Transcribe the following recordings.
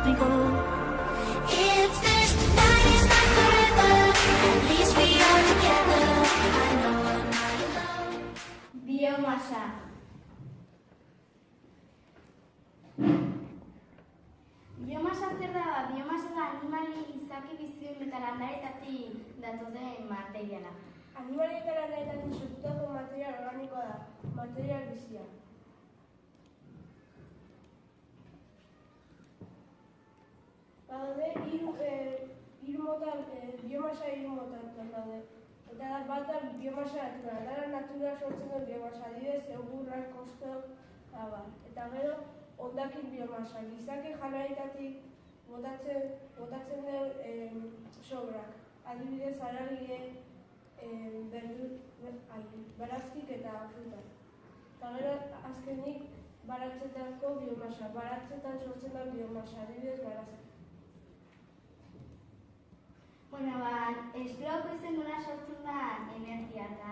let me go. If this night is not forever, at least we are together. I know I'm not alone. Biomasa. Biomasa zer da? Biomasa da animali izaki bizien eta landaretatik datozen materiala. Animali eta landaretatik sortutako material organikoa da, material bizia. Badaude biomasa hiru mota daude. Eta bata biomasa natura, natura sortzen duen biomasa, adibidez, egurrak, kostok, abar. Eta gero, hondakin biomasa, gizaki janaritatik botatzen den sobrak, adibidez, haragile, barazkik eta frutak. Eta gero, azkenik, baratzetako biomasa, baratzetan sortzen den biomasa, adibidez, barazkik. Bueno, esplauko izen nola sortzen da energia eta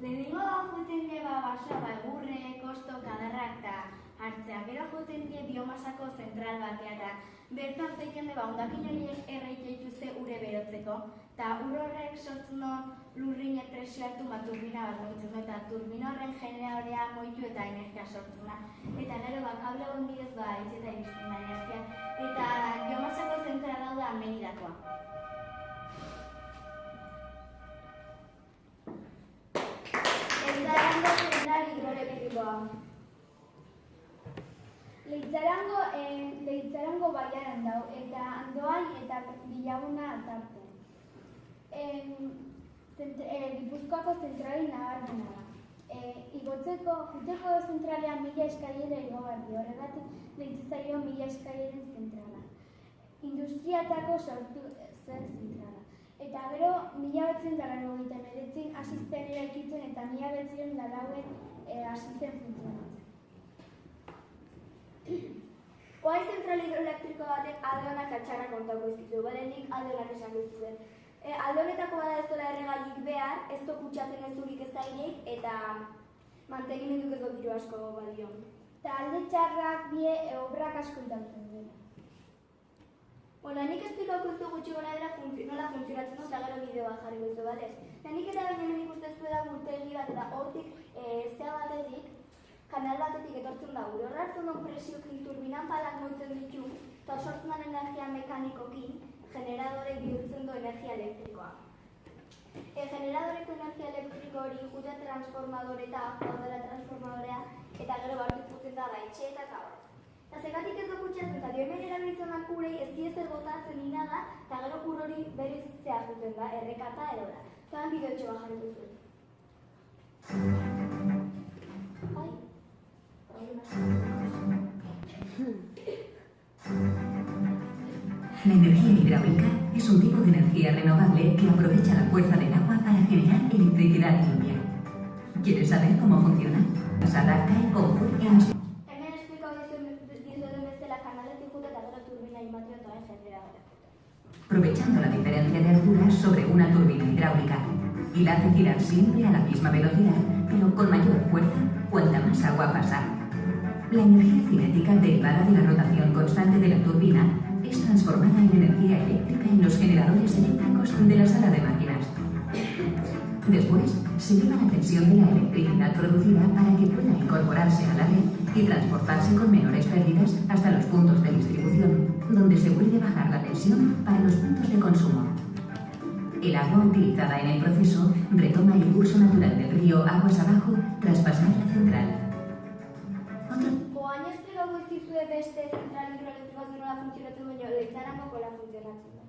lehenengo joten die basoa, egurre, kostok, adarrak eta hartzea. Gero joten die biomasako zentral batea eta bertan zeiken de hondakin horiek erraite dituzte ure berotzeko. Eta ur horrek sortzen du lurrine presio hartu turbina bat moitzen du eta turbina horren generadorea moitu eta energia sortzen da. Eta gero kable egon bidez etxeta iristen da energia. Eta biomasako zentral hau da Meridakoa. Leitzarango zentral hidroelektrikoa. Leitzarango baiaran dau, eta Andoai eta Bilaguna tarte. Gipuzkoako zentrali nabarmena da. Juteko zentralean 1000 eskailera igo behar dio, horregatik deitzen zaio 1000 eskaileren zentrala. Industriatako sortu zen zentrala. Eta gero, 1989 hasi zen eraikitzen eta 1994 hasi zen funtzionatzen. Oai zentral hidroelektriko batek alde honak atxarra kontako izkizu, nik alde honak esan duzuen. Alde honetako bada ez dola erregaiik behar, ez do kutsatzen ez zurik ez dainik eta mantenimenduk ez do diru asko balio. Eta alde txarrak bie obrak asko itauten dira. Bueno, nik esplikauko ez du gutxi gora dela nola funtzionatzen dut eta gero bideoa jarri guzu, badez? Nik eta baina hemen ikustezue da gurtegi bat eta hortik zea batetik, kanal batetik etortzen da gure. Horra hartzen duen presiokin turbinan palak moitzen ditu, eta sortzen den energia mekanikokin, generadore bihurtzen du energia elektrikoa. Generadoreko energia elektriko hori jute transformadore eta daudela transformadorea, eta gero bartik juten da etxeeta eta hori. Eta zegatik ez dokutxatzen, eta hemen erabiltzen den urei ez diezer botatzen inaga, eta gero ur hori berriz zehar duten da, errekata edo da. Eta han bideo txoa jarri duzuen. La energía hidráulica es un tipo de energía renovable que aprovecha la fuerza del agua para generar electricidad limpia. ¿Quieres saber cómo funciona? Se adapta y confluye en los... Hemen esplikau dizueten bezala kanaletik jute eta gero turbina imatriotoen generadora. Aprovechando la diferencia de altura sobre una turbina hidráulica y la hace girar siempre a la misma velocidad, pero con mayor fuerza cuanta más agua pasa. La energía cinética derivada de la rotación constante de la turbina es transformada en energía eléctrica en los generadores eléctricos de la sala de máquinas. Después, se lleva la tensión de la electricidad producida para que pueda incorporarse a la red y transportarse con menores pérdidas hasta los puntos de distribución, donde se vuelve a bajar la tensión para los puntos de consumo. El agua utilizada en el proceso retoma el curso natural del río aguas abajo tras pasar la central. Oain esplikau izkizue beste zentral hidroelektrikoa nola funtzionatzen baino Leitzarango kola funtzionatzen da.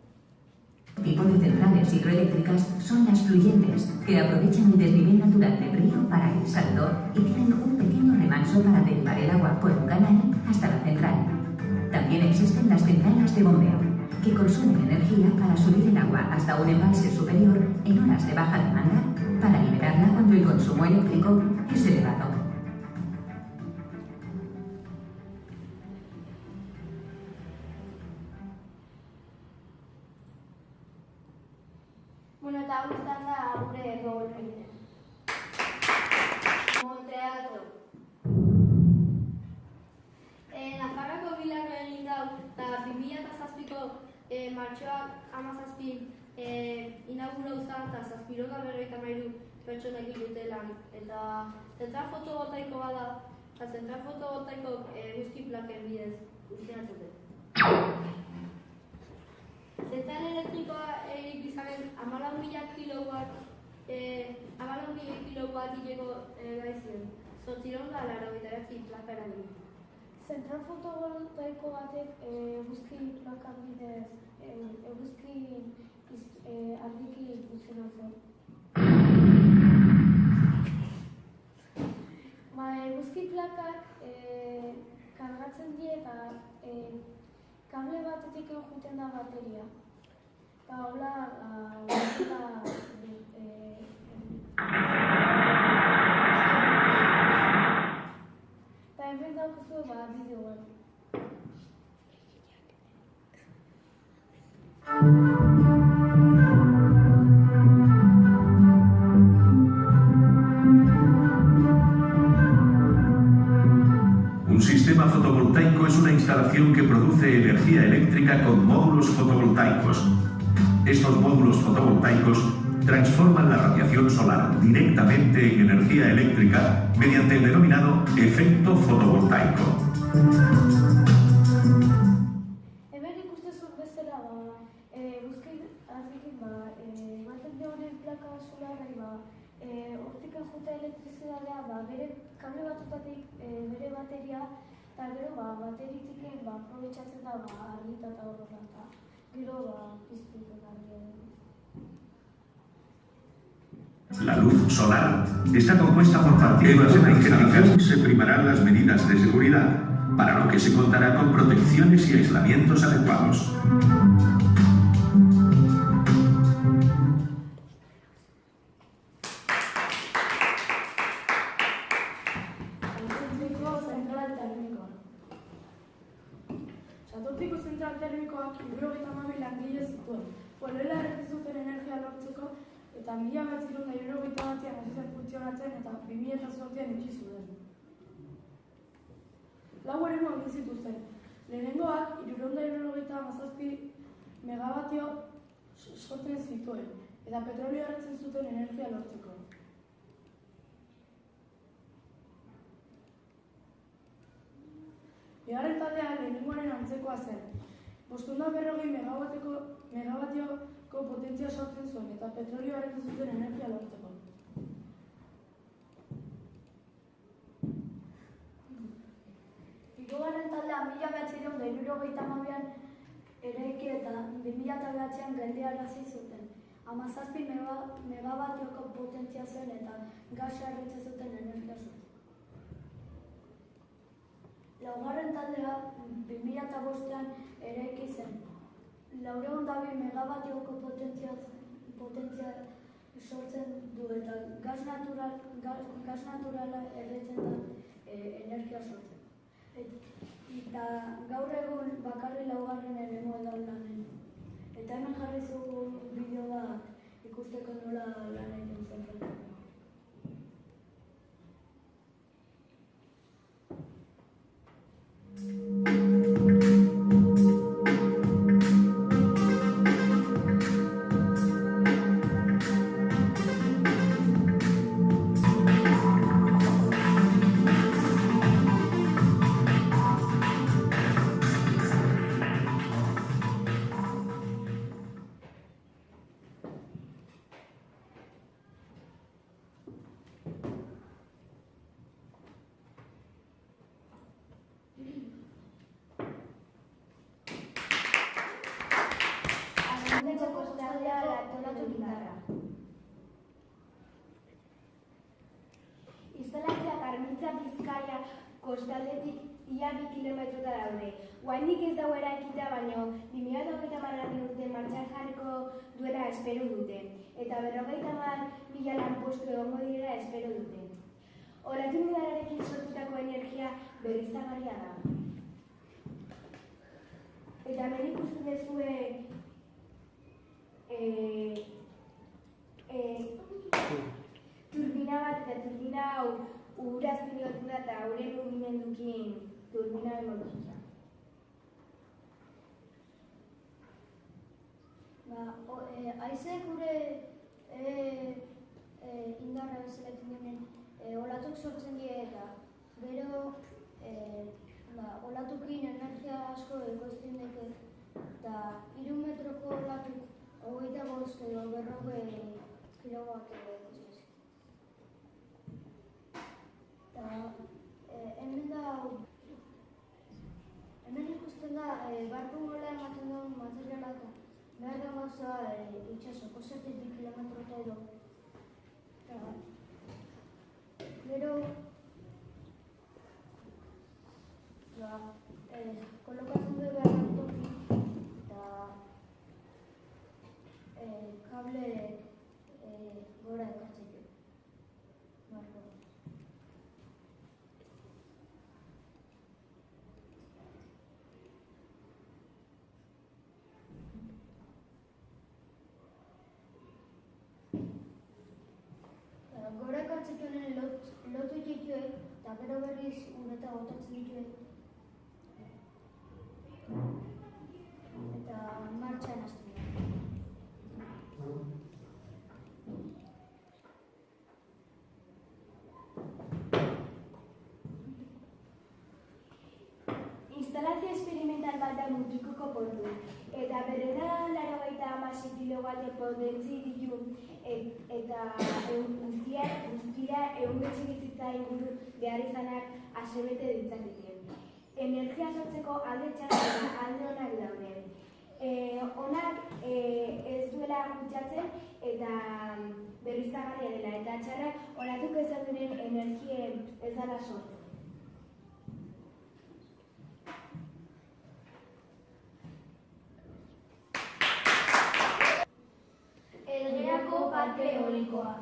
Tipo de centrales hidroeléctricas son las fluyentes, que aprovechan el desnivel natural del río para el salto y tienen un pequeño remanso para derivar el agua por un canal hasta la central. También existen las centrales de bombeo, que consumen energía para subir el agua hasta un embalse superior en horas de baja demanda para liberarla cuando el consumo eléctrico es elevado. Bueno, eta hau izan da gure gogorra egitea. Teatro. Nafarroako Bilarro egin dau eta 2007ko martxoak 17 inaugurau zen eta 753 pertsonek egite lan. Eta zentral fotovoltaiko bada, eta zentral fotovoltaiko eguzki plaken bidez funtzionatzen dut. Zentral elektrikoa egin bizanen 14.000 kilowatt hileko gaizien. 889 plaka erabili. Zentral fotovoltaiko batek eguzki plakak bidez, eguzki argiki funtzionatzen. Eguzki plakak kargatzen die eta kable batetik joaten da bateria. Eta hola, eta hemen daukazu bideo bat. Un sistema fotovoltaico es una instalación que produce energía eléctrica con módulos fotovoltaicos. Estos módulos fotovoltaicos transforman la radiación solar directamente en energía eléctrica mediante el denominado efecto fotovoltaico. Hemen ikustezun bezala, eguzki argikin ematen dionen plaka solarrari hortik jota elektrizitatea bere kable batutatik bere bateria eta gero bateritik aprobetxatzen da argita eta horrela eta gero piztuten argia. La luz solar está compuesta por partículas energéticas y se primarán las medidas de seguridad, para lo que se contará con protecciones y aislamientos adecuados. Satortziko zentral termikoak 72 langile zituen. Horrela erretu zuten energia lortzeko eta 1971an hasi zen funtzionatzen eta 2008an itxi zuen. Lau eremu egin zituzten. Lehenengoak 377 megabatio sortzen zituen eta petrolio erretzen zuten energia lortzeko. Bigarren taldea lehenengoaren antzekoa zen. 540 megabatioko potentzia sortzen zuen eta petrolio erretzen zuten energia lortzeko. Hirugarren taldea 1972an eraiki eta 2009an geldiarazi zuten. 17 megabatioko potentzia zen eta gasa erretzen zuten energia sortzeko. Laugarren taldea 2005an eraiki zen. 402 megabatioko potentzia sortzen du eta gas naturala erretzen da energia sortzen. Eta gaur egun bakarri laugarren eremu da lanen. Eta hemen jarri zugu bideo bat ikusteko nola lan egin zen. Instalazioak Armitza Bizkaia kostaldetik ia 2 kilometrota daude. Oraindik ez dago eraikita, baina 2030 urtean martxan jarriko duela espero dute. Eta 50.000 lanpostu egongo direla espero dute. Olatu nuklearrarekin sortutako energia berriztagarria da. Eta hemen ikusten duzue turbina bat eta turbina hau uraz pilotzen da eta euren mugimendukin turbina emoluzioa. Haizek gure indarra bezalatzen denen olatuk sortzen die eta gero olatukin energia asko ekoizten deke eta 3 metroko olatuk 25 edo 40 kilowatt ekoizten. Eta hemen ikusten da barku nola ematen duen materialak behar da gauza itxasoko 7 kilometrota edo. Gero kolokatzen du behar da toki eta kable gora ekartzen du. Gora ekartzen duen lotu ditue eta gero berriz ureta botatzen ditue. Eta martxan hasten dira. Instalazio experimental bat da Mutrikuko portu, eta 986 kilowatt potentzi ditu eta guztira 100 etxebizitza inguru behar izanak asebete ditzakete. Energia sortzeko alde txarrak eta alde onak daude. Onak ez duela kutsatzen eta berriztagarria dela, eta txarrak olatuk ez duten energia ez dela sortzen. Elgeako parke eolikoa.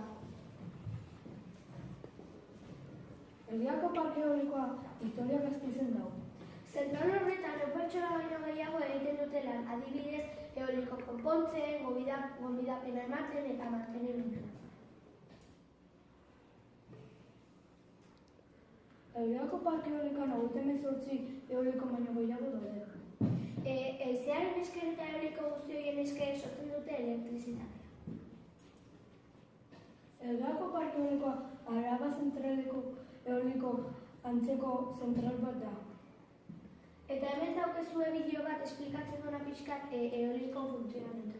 Elgeako parke eolikoa Vitoria Gasteizen dago. Zentral horretan pertsona baino gehiago egiten dute lan, adibidez eoliko konpontzen, gonbidapena ematen eta mantenimendua. Elgeako parke eolikoan 28 eoliko baino gehiago daude. Haizearen esker eta eoliko guzti horien esker sortzen dute elektrizitatea. Elgeako parke eolikoa Araba zentraleko eoliko antzeko zentral bat da. Eta hemen daukezue bideo bat esplikatzen duena pixkat eoliko funtzionamentua.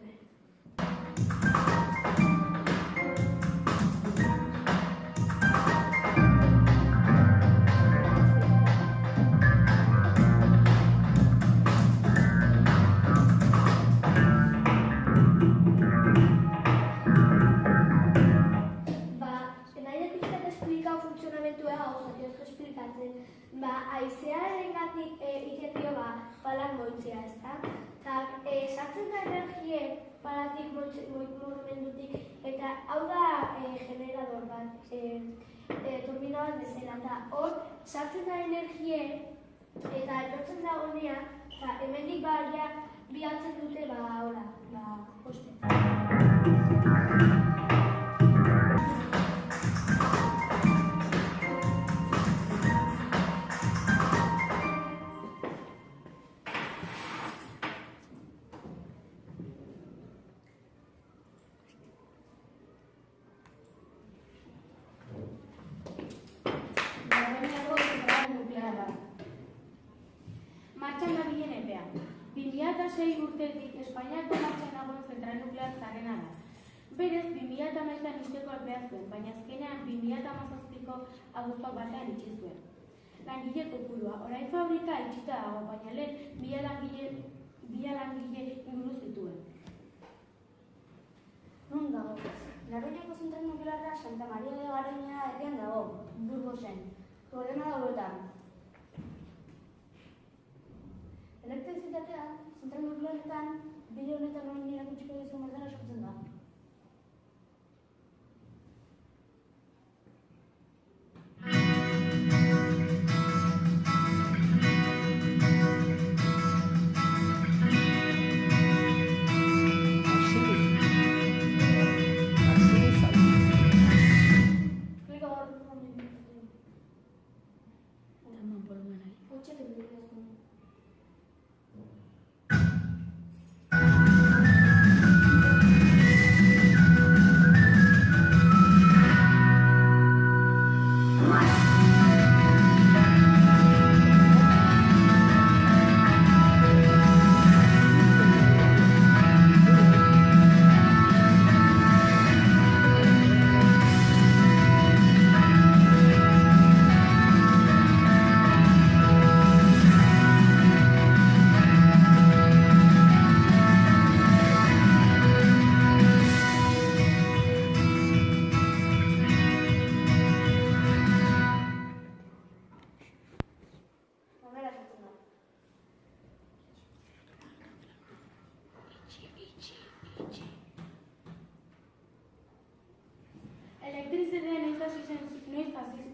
Haizearengatik egiten dio palak moitzea, ezta? Sartzen da energie palatik mugimendutik, eta hau da generador bat, turbina bat bezala, eta hor sartzen da energie eta etortzen da honea, eta hemendik bialtzen dute poste. Martxan dabilen epea. 2006 urtetik Espainiako martxan dagoen zentral nuklear zarena da. Berez, 2011an usteko epea zuen, baina azkenean 2017ko abuztuak batean itxi zuen. Langile kopurua, orain fabrika itxita dago, baina lehen 1000 langile inguru zituen. Non dago? Garoñako zentral nuklearra Santa Maria de Garoña herrian dago, Burgosen. Problema dauetan. Elektrizitatea zentral nuklearetan bide honetan orain erakutsiko dizun bezala sortzen da.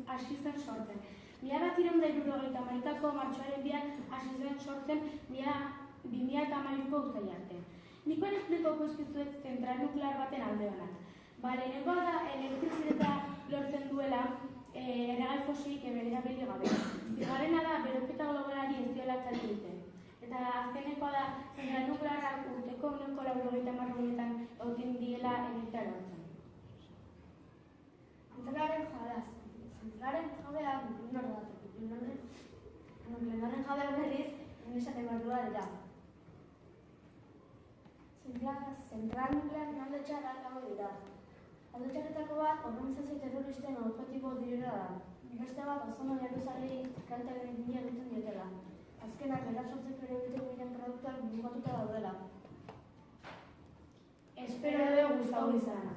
hasi zen sortzen. 1978ko martxoaren 2an hasi zen sortzen 2013ko uztaila arte. Nik hori esplikoko eskizuet zentral nuklear baten alde honak. Lehenengoa da elektrizitatea lortzen duela erregai fosilik erabili gabe. Bigarrena da beroketa globalari ez diola kalte egiten. Eta azkenekoa da zentral nuklearrak urteko 90% egoten diela energia lortzen. Zentralaren jabea nuklearren jabea berriz esaten bardua dira. Zentral nuklearren alde txarrak hau dira. Alde txarretako bat organizazio terroristen objektibo direla da. Beste bat ozono jaruzalei kalte berdina egiten diotela. Azkenak erasortzeko ere egiten diren produktuak bukatuta daudela. Espero dugu gustatu izana.